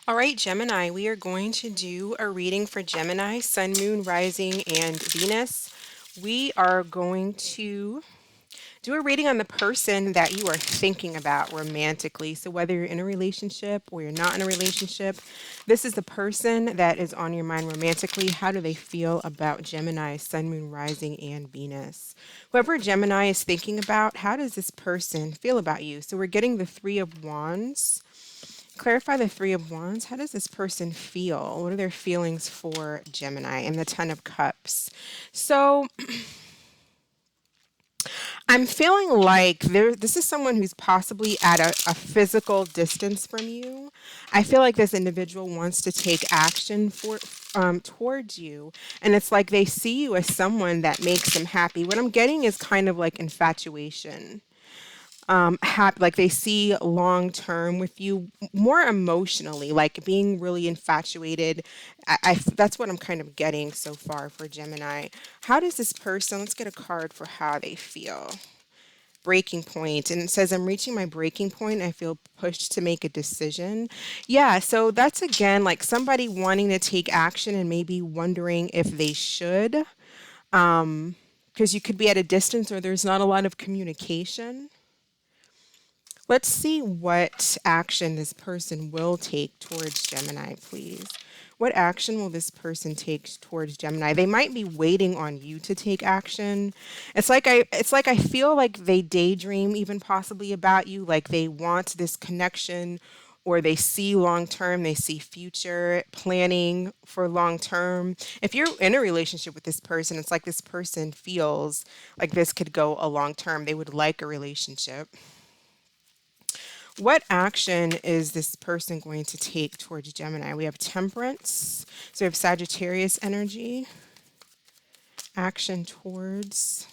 All right, Gemini, we are going to do a reading for Gemini, Sun, Moon, Rising, and Venus. We are going to do a reading on the person that you are thinking about romantically. So, whether you're in a relationship or you're not in a relationship, this is the person that is on your mind romantically. How do they feel about Gemini, Sun, Moon, Rising, and Venus? Whoever Gemini is thinking about, how does this person feel about you? So, we're getting the Three of Wands. Clarify the Three of Wands. How does this person feel? What are their feelings for Gemini? And the Ten of Cups. So I'm feeling like this is someone who's possibly at a physical distance from you. I feel like this individual wants to take action towards you. And it's like they see you as someone that makes them happy. What I'm getting is kind of like infatuation. Like they see long term with you more emotionally, like being really infatuated. That's what I'm kind of getting so far for Gemini. How does this person, let's get a card for how they feel. Breaking point, and it says, I'm reaching my breaking point. I feel pushed to make a decision. Yeah, so that's again like somebody wanting to take action and maybe wondering if they should, because you could be at a distance or there's not a lot of communication. Let's see what action this person will take towards Gemini, please. What action will this person take towards Gemini? They might be waiting on you to take action. It's like I feel like they daydream even possibly about you, like they want this connection or they see long term, they see future planning for long term. If you're in a relationship with this person, it's like this person feels like this could go a long term. They would like a relationship. What action is this person going to take towards Gemini? We have Temperance. So we have Sagittarius energy. Action towards.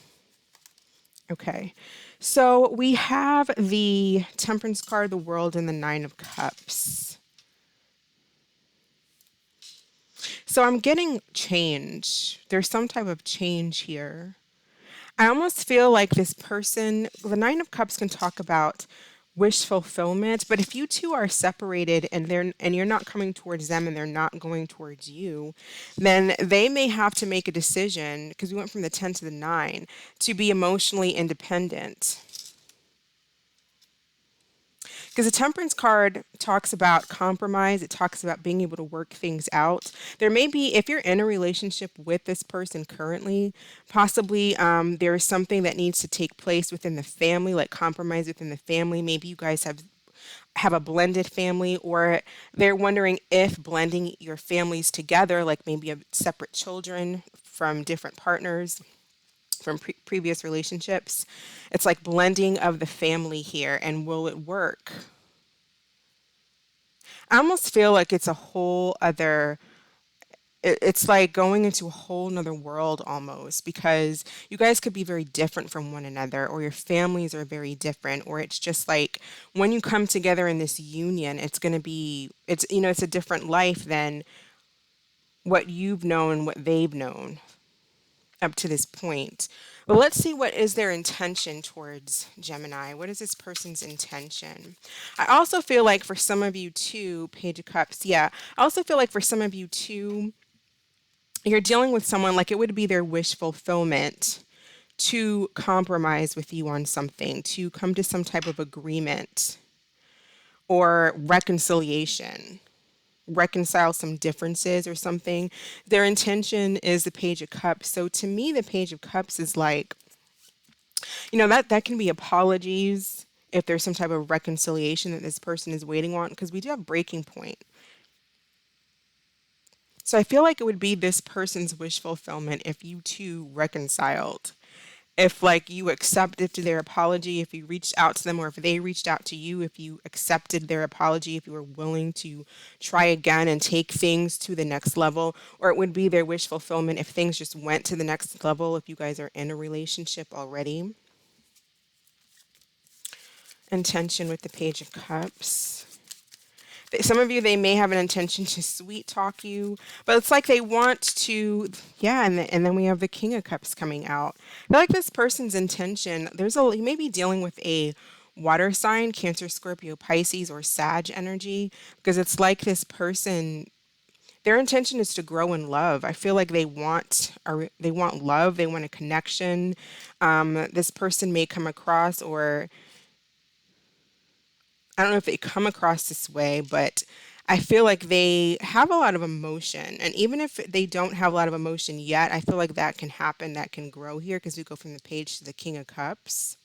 Okay. So we have the Temperance card, the World, and the Nine of Cups. So I'm getting change. There's some type of change here. I almost feel like this person, the Nine of Cups can talk about wish fulfillment, but if you two are separated and you're not coming towards them and they're not going towards you, then they may have to make a decision because we went from the 10 to the 9 to be emotionally independent. Because the Temperance card talks about compromise, it talks about being able to work things out. There may be, if you're in a relationship with this person currently, possibly there is something that needs to take place within the family, like compromise within the family. Maybe you guys have a blended family, or they're wondering if blending your families together, like maybe a separate children from different partners from previous relationships. It's like blending of the family here, and will it work? I almost feel like it's a whole other. It's like going into a whole nother world almost because you guys could be very different from one another, or your families are very different, or it's just like when you come together in this union, it's going to be, it's a different life than what you've known, what they've known up to this point. But let's see what is their intention towards Gemini. What is this person's intention? I also feel like for some of you too, Page of Cups, yeah. I also feel like for some of you too, you're dealing with someone like it would be their wish fulfillment to compromise with you on something, to come to some type of agreement or reconciliation, reconcile some differences or something. Their intention is the Page of Cups. So to me, the Page of Cups is like, that can be apologies if there's some type of reconciliation that this person is waiting on, because we do have breaking point. So I feel like it would be this person's wish fulfillment if you two reconciled. If like you accepted their apology, if you reached out to them, or if they reached out to you, if you accepted their apology, if you were willing to try again and take things to the next level, or it would be their wish fulfillment if things just went to the next level if you guys are in a relationship already. Intention with the Page of Cups. Some of you, they may have an intention to sweet talk you, but it's like they want to, yeah. And then we have the King of Cups coming out. I feel like this person's intention, you may be dealing with a water sign, Cancer, Scorpio, Pisces, or Sag energy, because it's like this person, their intention is to grow in love. I feel like they want love, they want a connection. This person may come across, or I don't know if they come across this way, but I feel like they have a lot of emotion. And even if they don't have a lot of emotion yet, I feel like that can happen, that can grow here, because we go from the page to the King of Cups.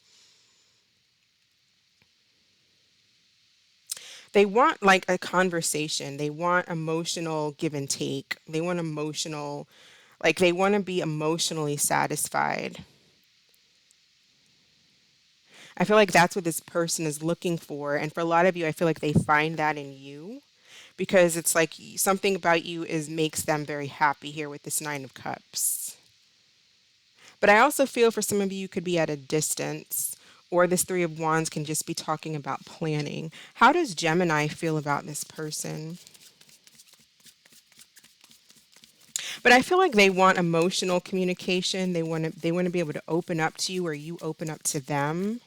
They want like a conversation. They want emotional give and take. They want emotional, like they want to be emotionally satisfied. I feel like that's what this person is looking for. And for a lot of you, I feel like they find that in you, because it's like something about you is makes them very happy here with this 9 of Cups. But I also feel for some of you could be at a distance, or this 3 of Wands can just be talking about planning. How does Gemini feel about this person? But I feel like they want emotional communication. They want to be able to open up to you, or you open up to them.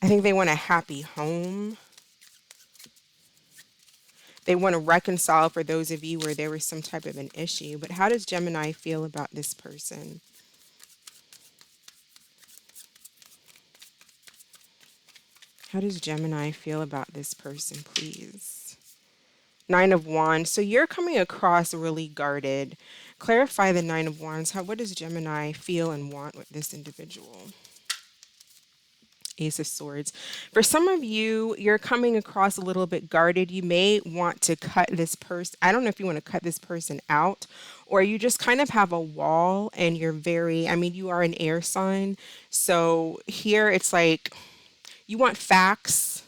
I think they want a happy home. They want to reconcile for those of you where there was some type of an issue. But how does Gemini feel about this person? How does Gemini feel about this person, please? 9 of Wands. So you're coming across really guarded. Clarify the 9 of Wands. What does Gemini feel and want with this individual? Ace of Swords. For some of you, you're coming across a little bit guarded. You may want to cut this person. I don't know if you want to cut this person out, or you just kind of have a wall and you're very, I mean, you are an air sign. So here it's like you want facts.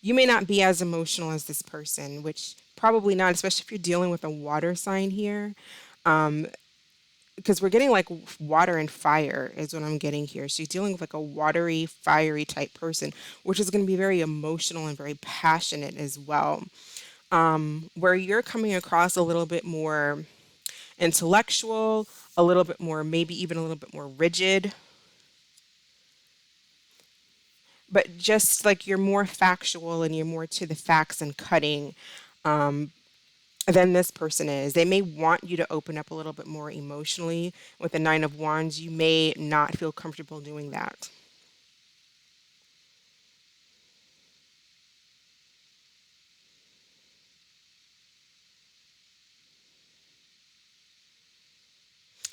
You may not be as emotional as this person, which probably not, especially if you're dealing with a water sign here. Because we're getting like water and fire is what I'm getting here. She's dealing with like a watery, fiery type person, which is going to be very emotional and very passionate as well. Where you're coming across a little bit more intellectual, a little bit more, maybe even a little bit more rigid, but just like you're more factual and you're more to the facts and cutting than this person is. They may want you to open up a little bit more emotionally. With the 9 of Wands, you may not feel comfortable doing that.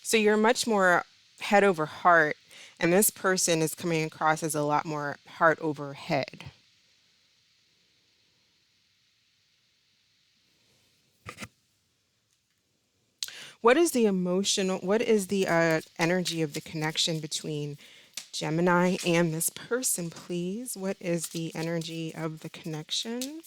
So you're much more head over heart, and this person is coming across as a lot more heart over head. What is the energy of the connection between Gemini and this person, please? What is the energy of the connection?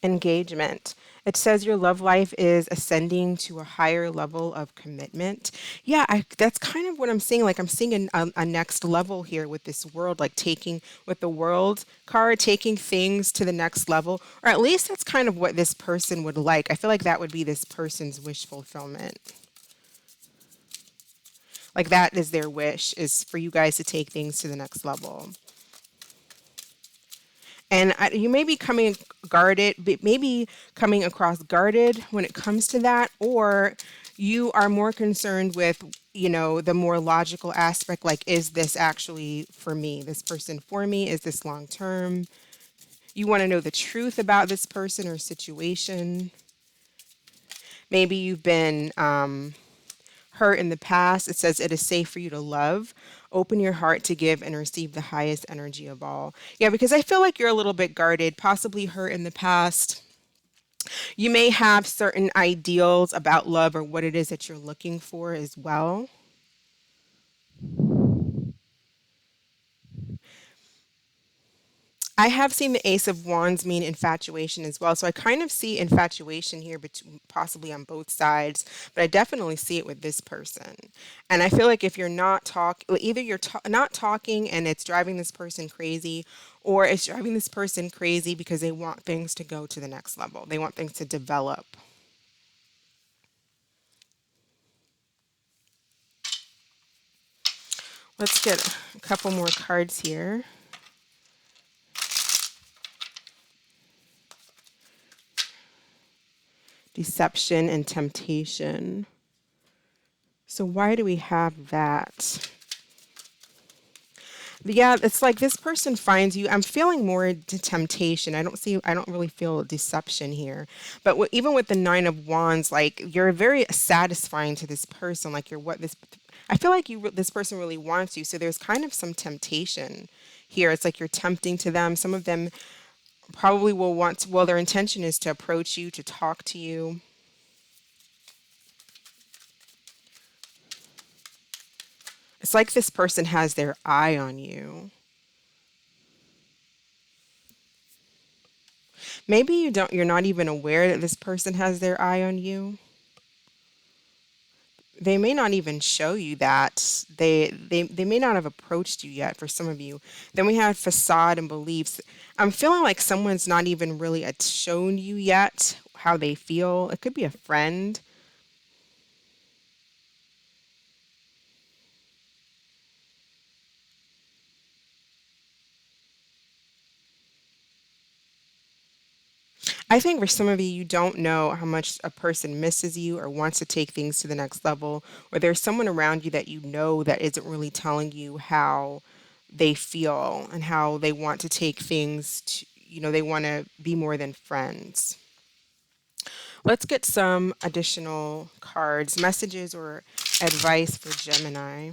Engagement. It says your love life is ascending to a higher level of commitment. Yeah, that's kind of what I'm seeing. Like I'm seeing a next level here with this world, like taking with the world card, taking things to the next level, or at least that's kind of what this person would like. I feel like that would be this person's wish fulfillment. Like that is their wish, is for you guys to take things to the next level. And you may be coming guarded, but maybe coming across guarded when it comes to that, or you are more concerned with, the more logical aspect, like, is this actually for me? This person for me? Is this long term? You want to know the truth about this person or situation. Maybe you've been hurt in the past. It says it is safe for you to love. Open your heart to give and receive the highest energy of all. Yeah, because I feel like you're a little bit guarded, possibly hurt in the past. You may have certain ideals about love or what it is that you're looking for as well. I have seen the Ace of Wands mean infatuation as well. So I kind of see infatuation here, possibly on both sides, but I definitely see it with this person. And I feel like if you're not either you're not talking and it's driving this person crazy, or it's driving this person crazy because they want things to go to the next level. They want things to develop. Let's get a couple more cards here. Deception and temptation. So why do we have that? Yeah, it's like this person finds you. I'm feeling more temptation. I don't really feel deception here. But even with the Nine of Wands, like you're very satisfying to this person. Like I feel like this person really wants you. So there's kind of some temptation here. It's like you're tempting to them. Some of them probably will want to, well, their intention is to approach you, to talk to you. It's like this person has their eye on you. Maybe you're not even aware that this person has their eye on you. They may not even show you that. They may not have approached you yet for some of you. Then we have facade and beliefs. I'm feeling like someone's not even really shown you yet how they feel. It could be a friend. I think for some of you, you don't know how much a person misses you or wants to take things to the next level, or there's someone around you that you know that isn't really telling you how they feel and how they want to take things to, they want to be more than friends. Let's get some additional cards, messages or advice for Gemini.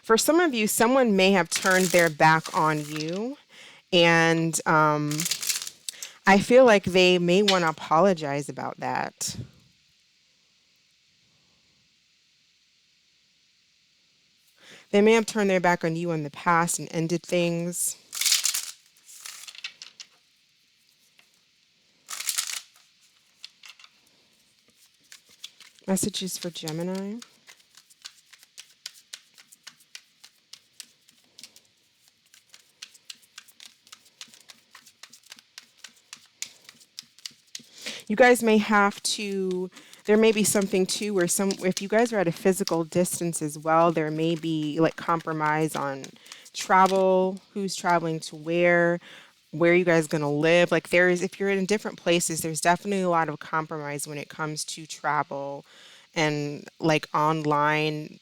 For some of you, someone may have turned their back on you, and I feel like they may want to apologize about that. They may have turned their back on you in the past and ended things. Messages for Gemini. You guys may have to, there may be something too where if you guys are at a physical distance as well, there may be like compromise on travel, who's traveling to where you guys going to live. Like if you're in different places, there's definitely a lot of compromise when it comes to travel and like online,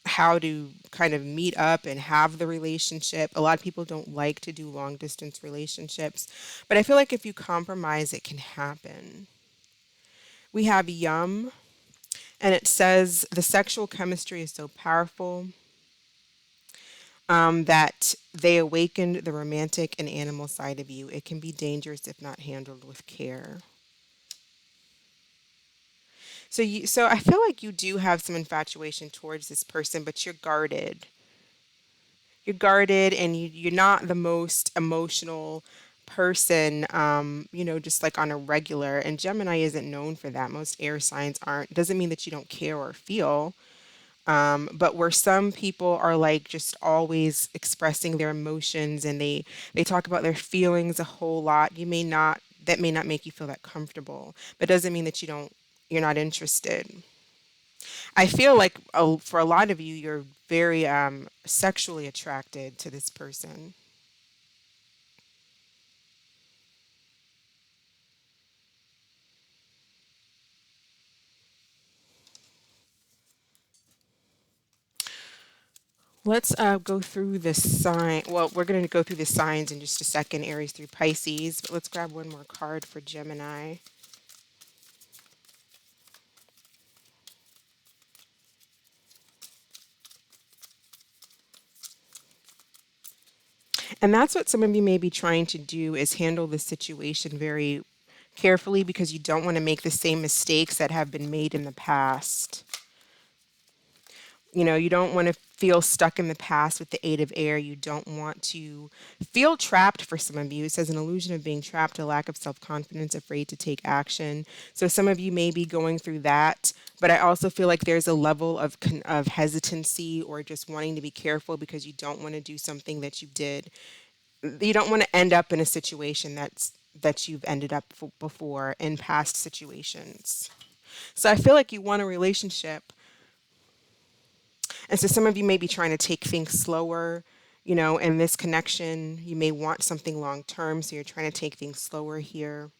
how to kind of meet up and have the relationship. A lot of people don't like to do long distance relationships, but I feel like if you compromise, it can happen. We have Yum, and it says the sexual chemistry is so powerful that they awakened the romantic and animal side of you. It can be dangerous if not handled with care. So I feel like you do have some infatuation towards this person, but you're guarded. You're guarded, and you're not the most emotional person, just like on a regular. And Gemini isn't known for that. Most air signs aren't. Doesn't mean that you don't care or feel. But where some people are like just always expressing their emotions and they talk about their feelings a whole lot, that may not make you feel that comfortable, but doesn't mean that you're not interested. I feel like for a lot of you, you're very sexually attracted to this person. Let's go through the sign. Well, we're going to go through the signs in just a second, Aries through Pisces, but let's grab one more card for Gemini. And that's what some of you may be trying to do, is handle the situation very carefully because you don't want to make the same mistakes that have been made in the past. You know, you don't want to feel stuck in the past with the Eight of Air. You don't want to feel trapped for some of you. It says an illusion of being trapped, a lack of self-confidence, afraid to take action. So some of you may be going through that, but I also feel like there's a level of of hesitancy or just wanting to be careful because you don't want to do something that you did. You don't want to end up in a situation that you've ended up before in past situations. So I feel like you want a relationship, and so some of you may be trying to take things slower, you know, in this connection. You may want something long term, so you're trying to take things slower here.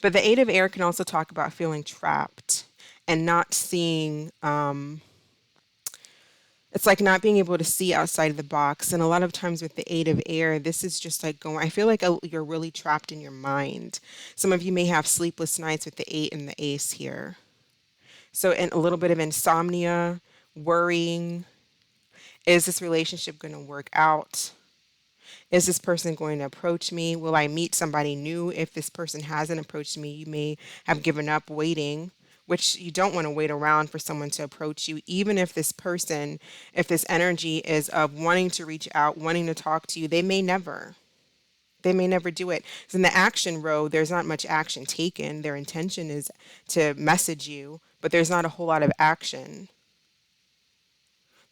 But the Eight of Air can also talk about feeling trapped and not seeing, it's like not being able to see outside of the box. And a lot of times with the Eight of Air, this is just like going, I feel like you're really trapped in your mind. Some of you may have sleepless nights with the Eight and the Ace here. So, and a little bit of insomnia, worrying. Is this relationship going to work out? Is this person going to approach me? Will I meet somebody new? If this person hasn't approached me, you may have given up waiting, which you don't want to wait around for someone to approach you. Even if this person, if this energy is of wanting to reach out, wanting to talk to you, they may never. They may never do it. So in the action row, there's not much action taken. Their intention is to message you, but there's not a whole lot of action.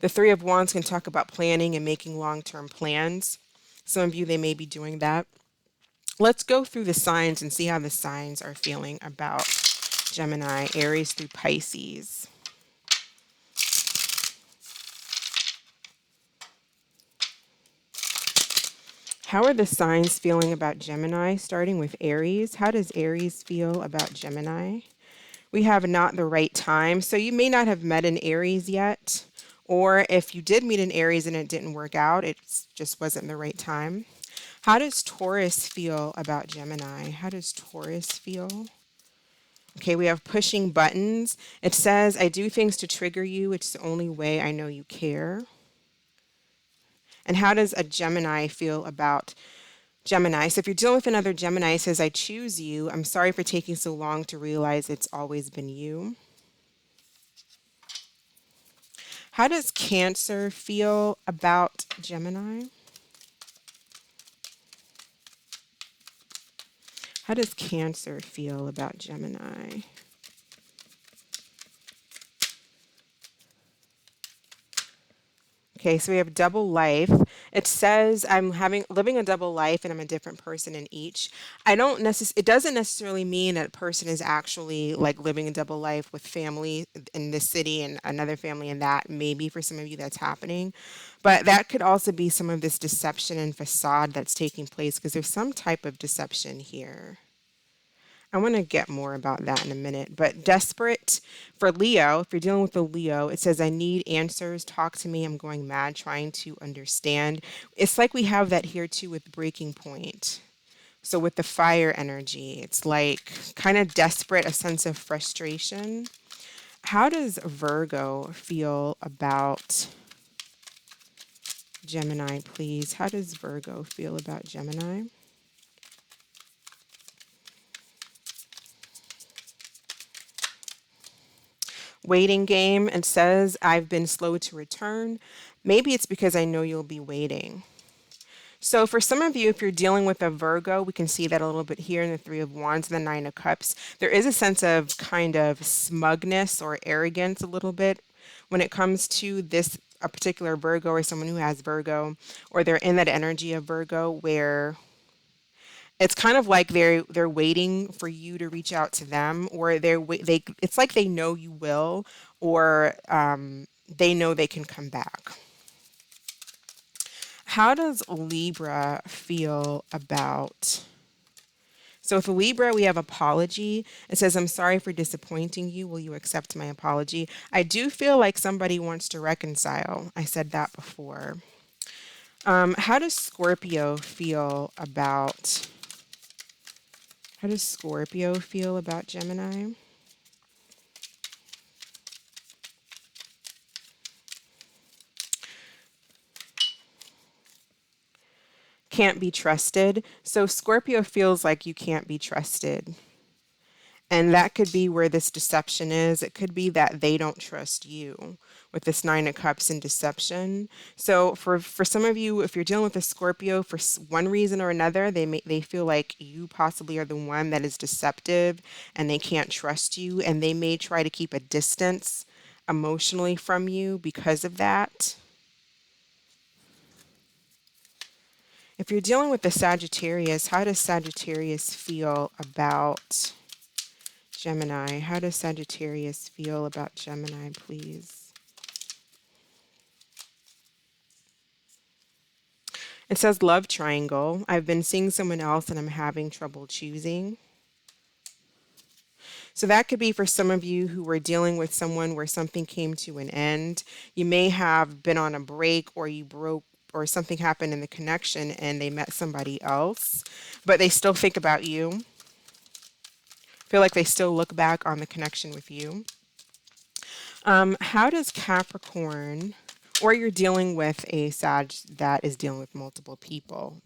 The Three of Wands can talk about planning and making long-term plans. Some of you, they may be doing that. Let's go through the signs and see how the signs are feeling about Gemini, Aries through Pisces. How are the signs feeling about Gemini? Starting with Aries. How does Aries feel about Gemini? We have not the right time. So you may not have met an Aries yet. Or if you did meet an Aries and it didn't work out, it just wasn't the right time. How does Taurus feel about Gemini? How does Taurus feel? Okay, we have pushing buttons. It says, I do things to trigger you. It's the only way I know you care. And how does a Gemini feel about Gemini? So if you're dealing with another Gemini, it says, I choose you. I'm sorry for taking so long to realize it's always been you. How does Cancer feel about Gemini? How does Cancer feel about Gemini? Okay, so we have double life. It says I'm living a double life and I'm a different person in each. It doesn't necessarily mean that a person is actually like living a double life with family in this city and another family in that. Maybe for some of you that's happening. But that could also be some of this deception and facade that's taking place because there's some type of deception here. I want to get more about that in a minute. But desperate for Leo, if you're dealing with a Leo, it says, I need answers. Talk to me. I'm going mad trying to understand. It's like we have that here too with breaking point. So with the fire energy, it's like kind of desperate, a sense of frustration. How does Virgo feel about Gemini, please? How does Virgo feel about Gemini? Waiting game. It says, I've been slow to return. Maybe it's because I know you'll be waiting. So for some of you, if you're dealing with a Virgo, we can see that a little bit here in the Three of Wands and the Nine of Cups. There is a sense of kind of smugness or arrogance a little bit when it comes to this a particular Virgo or someone who has Virgo, or they're in that energy of Virgo where it's kind of like they're waiting for you to reach out to them, or they it's like they know you will, or they know they can come back. How does Libra feel about? So with Libra, we have apology. It says, I'm sorry for disappointing you. Will you accept my apology? I do feel like somebody wants to reconcile. I said that before. How does Scorpio feel about? How does Scorpio feel about Gemini? Can't be trusted. So Scorpio feels like you can't be trusted. And that could be where this deception is. It could be that they don't trust you with this Nine of Cups and deception. So for some of you, if you're dealing with a Scorpio for one reason or another, they feel like you possibly are the one that is deceptive and they can't trust you, and they may try to keep a distance emotionally from you because of that. If you're dealing with the Sagittarius, how does Sagittarius feel about Gemini? How does Sagittarius feel about Gemini, please? It says love triangle. I've been seeing someone else and I'm having trouble choosing. So that could be for some of you who were dealing with someone where something came to an end. You may have been on a break, or you broke, or something happened in the connection and they met somebody else, but they still think about you. Feel like they still look back on the connection with you. How does Capricorn, or you're dealing with a Sag that is dealing with multiple people,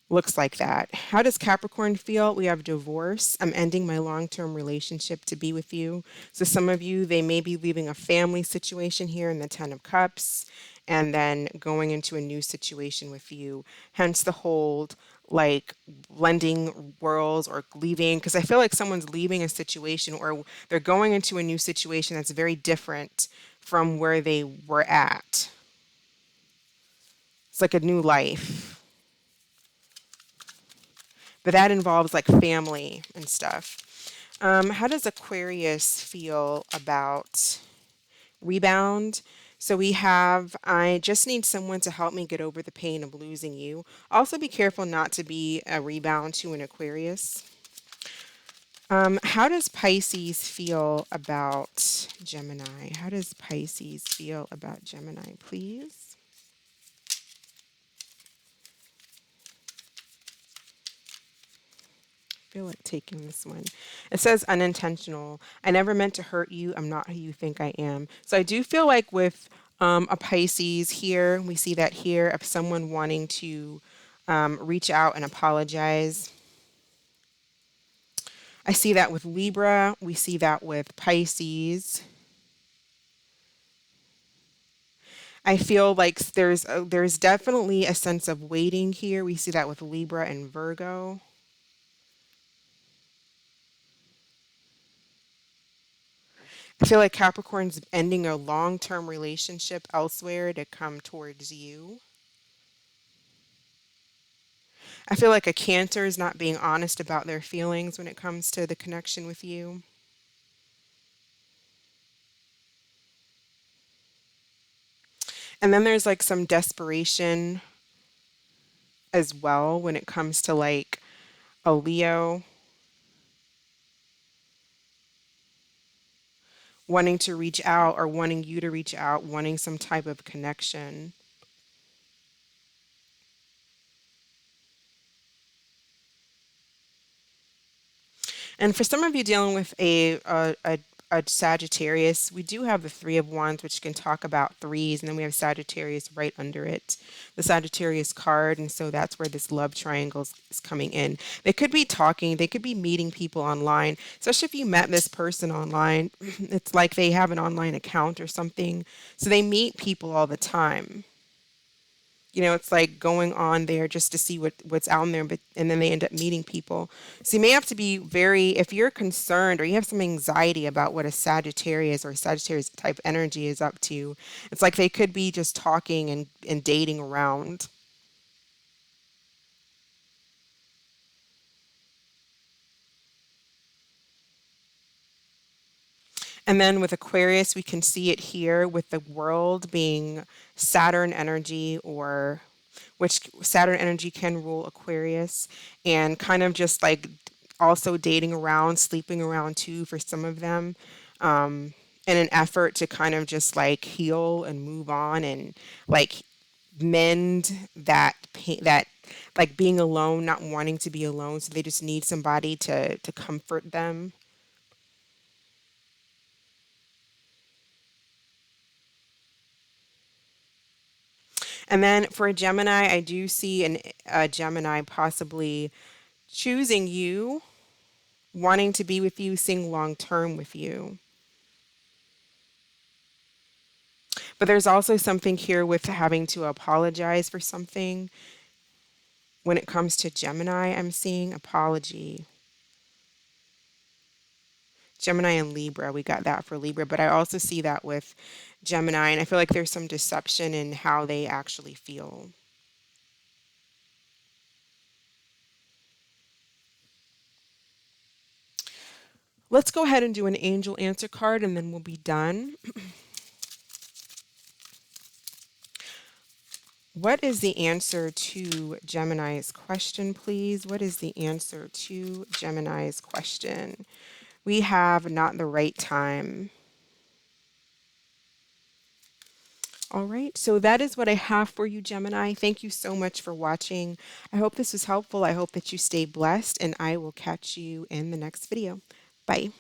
looks like that. How does Capricorn feel? We have divorce. I'm ending my long-term relationship to be with you. So some of you, they may be leaving a family situation here in the Ten of Cups and then going into a new situation with you. Hence the hold, like blending worlds or leaving, because I feel like someone's leaving a situation or they're going into a new situation that's very different from where they were at. It's like a new life. But that involves like family and stuff. How does Aquarius feel about rebound? So we have, I just need someone to help me get over the pain of losing you. Also be careful not to be a rebound to an Aquarius. How does Pisces feel about Gemini? How does Pisces feel about Gemini, please? Feel like taking this one. It says unintentional. I never meant to hurt you. I'm not who you think I am. So I do feel like with a Pisces here, we see that here of someone wanting to reach out and apologize. I see that with Libra. We see that with Pisces. I feel like there's definitely a sense of waiting here. We see that with Libra and Virgo. I feel like Capricorn's ending a long-term relationship elsewhere to come towards you. I feel like a Cancer is not being honest about their feelings when it comes to the connection with you. And then there's like some desperation as well when it comes to like a Leo wanting to reach out or wanting you to reach out, wanting some type of connection. And for some of you dealing with a Sagittarius, we do have the Three of Wands, which can talk about threes, and then we have Sagittarius right under it, the Sagittarius card, and so that's where this love triangle is coming in. They could be talking, they could be meeting people online, especially if you met this person online. It's like they have an online account or something, so they meet people all the time. You know, it's like going on there just to see what's out there, but and then they end up meeting people. So you may have to be very, if you're concerned or you have some anxiety about what a Sagittarius or Sagittarius type energy is up to, it's like they could be just talking and dating around. And then with Aquarius, we can see it here with the world being Saturn energy, or which Saturn energy can rule Aquarius, and kind of just like also dating around, sleeping around too for some of them, in an effort to kind of just like heal and move on and like mend that pain, that like being alone, not wanting to be alone. So they just need somebody to comfort them. And then for a Gemini, I do see a Gemini possibly choosing you wanting to be with you, seeing long term with you. But there's also something here with having to apologize for something. When it comes to Gemini, I'm seeing apology. Gemini and Libra, we got that for Libra, but I also see that with Gemini, and I feel like there's some deception in how they actually feel. Let's go ahead and do an angel answer card and then we'll be done. What is the answer to Gemini's question, please? What is the answer to Gemini's question? We have not the right time. All right, so that is what I have for you, Gemini. Thank you so much for watching. I hope this was helpful. I hope that you stay blessed, and I will catch you in the next video. Bye.